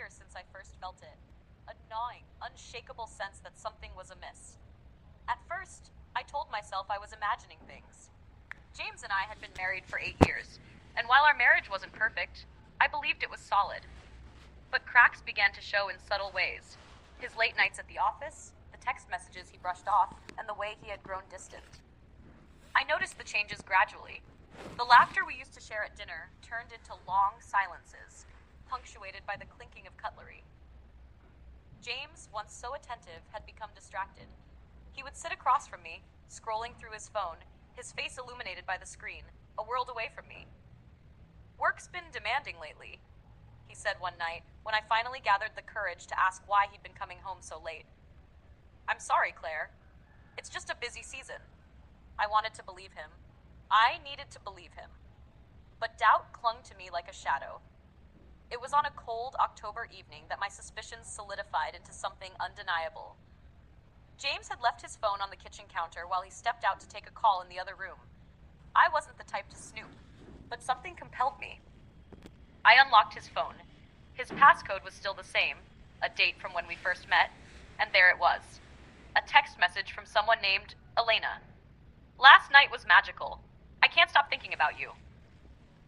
years since I first felt it. A gnawing, unshakable sense that something was amiss. At first, I told myself I was imagining things. James and I had been married for 8 years, and while our marriage wasn't perfect, I believed it was solid. But cracks began to show in subtle ways. His late nights at the office, the text messages he brushed off, and the way he had grown distant. I noticed the changes gradually. The laughter we used to share at dinner turned into long silences, punctuated by the clinking of cutlery. James, once so attentive, had become distracted. He would sit across from me, scrolling through his phone, his face illuminated by the screen, a world away from me. "Work's been demanding lately," he said one night, when I finally gathered the courage to ask why he'd been coming home so late. "I'm sorry, Claire. It's just a busy season." I wanted to believe him. I needed to believe him. But doubt clung to me like a shadow. It was on a cold October evening that my suspicions solidified into something undeniable. James had left his phone on the kitchen counter while he stepped out to take a call in the other room. I wasn't the type to snoop, but something compelled me. I unlocked his phone. His passcode was still the same, a date from when we first met, and there it was. A text message from someone named Elena. "Last night was magical. I can't stop thinking about you."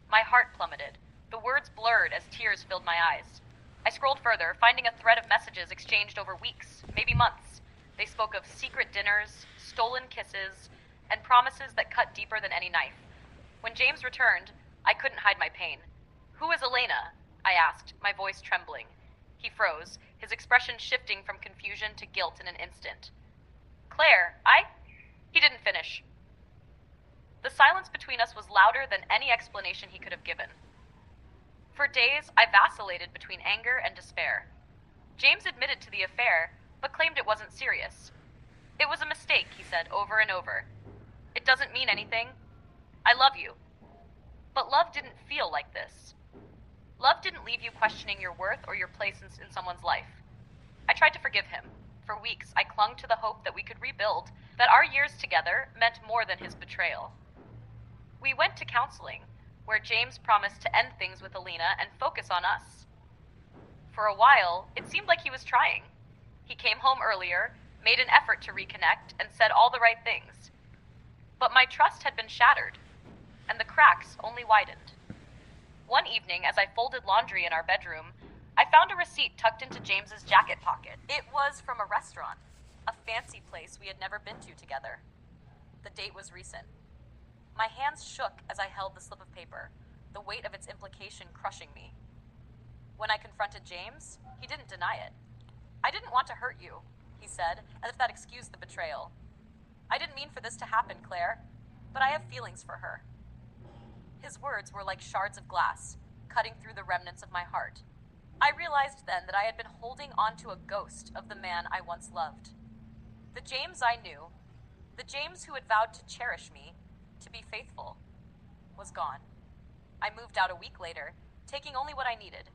My heart plummeted. The words blurred as tears filled my eyes. I scrolled further, finding a thread of messages exchanged over weeks, maybe months. They spoke of secret dinners, stolen kisses, and promises that cut deeper than any knife. When James returned, I couldn't hide my pain. "Who is Elena?" I asked, my voice trembling. He froze, his expression shifting from confusion to guilt in an instant. "Claire, He didn't finish. The silence between us was louder than any explanation he could have given. For days, I vacillated between anger and despair. James admitted to the affair, but claimed it wasn't serious. "It was a mistake," he said over and over. "It doesn't mean anything. I love you." But love didn't feel like this. Love didn't leave you questioning your worth or your place in someone's life. I tried to forgive him. For weeks, I clung to the hope that we could rebuild, that our years together meant more than his betrayal. We went to counseling, where James promised to end things with Alina and focus on us. For a while, it seemed like he was trying. He came home earlier, made an effort to reconnect, and said all the right things. But my trust had been shattered, and the cracks only widened. One evening, as I folded laundry in our bedroom, I found a receipt tucked into James's jacket pocket. It was from a restaurant, a fancy place we had never been to together. The date was recent. My hands shook as I held the slip of paper, the weight of its implication crushing me. When I confronted James, he didn't deny it. "I didn't want to hurt you," he said, as if that excused the betrayal. "I didn't mean for this to happen, Claire, but I have feelings for her." His words were like shards of glass, cutting through the remnants of my heart. I realized then that I had been holding onto a ghost of the man I once loved. The James I knew, the James who had vowed to cherish me, to be faithful, was gone. I moved out a week later, taking only what I needed.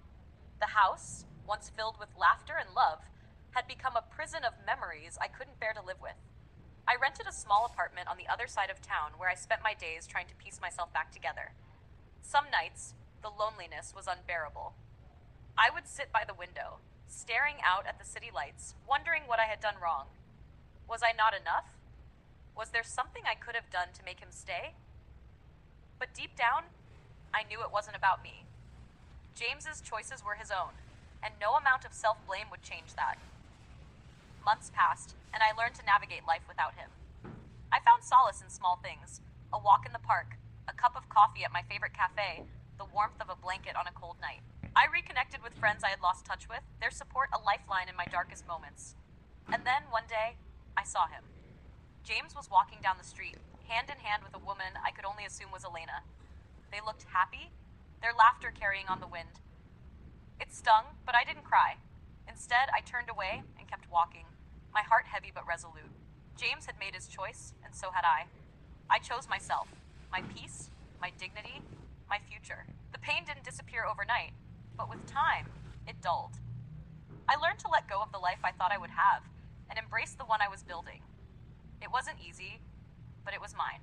The house, once filled with laughter and love, had become a prison of memories I couldn't bear to live with. I rented a small apartment on the other side of town where I spent my days trying to piece myself back together. Some nights, the loneliness was unbearable. I would sit by the window, staring out at the city lights, wondering what I had done wrong. Was I not enough? Was there something I could have done to make him stay? But deep down, I knew it wasn't about me. James's choices were his own, and no amount of self-blame would change that. Months passed, and I learned to navigate life without him. I found solace in small things: a walk in the park, a cup of coffee at my favorite cafe, the warmth of a blanket on a cold night. I reconnected with friends I had lost touch with, their support a lifeline in my darkest moments. And then, one day, I saw him. James was walking down the street, hand in hand with a woman I could only assume was Elena. They looked happy, their laughter carrying on the wind. It stung, but I didn't cry. Instead, I turned away and kept walking, my heart heavy but resolute. James had made his choice, and so had I. I chose myself, my peace, my dignity, my future. The pain didn't disappear overnight, but with time, it dulled. I learned to let go of the life I thought I would have, and embrace the one I was building. It wasn't easy, but it was mine.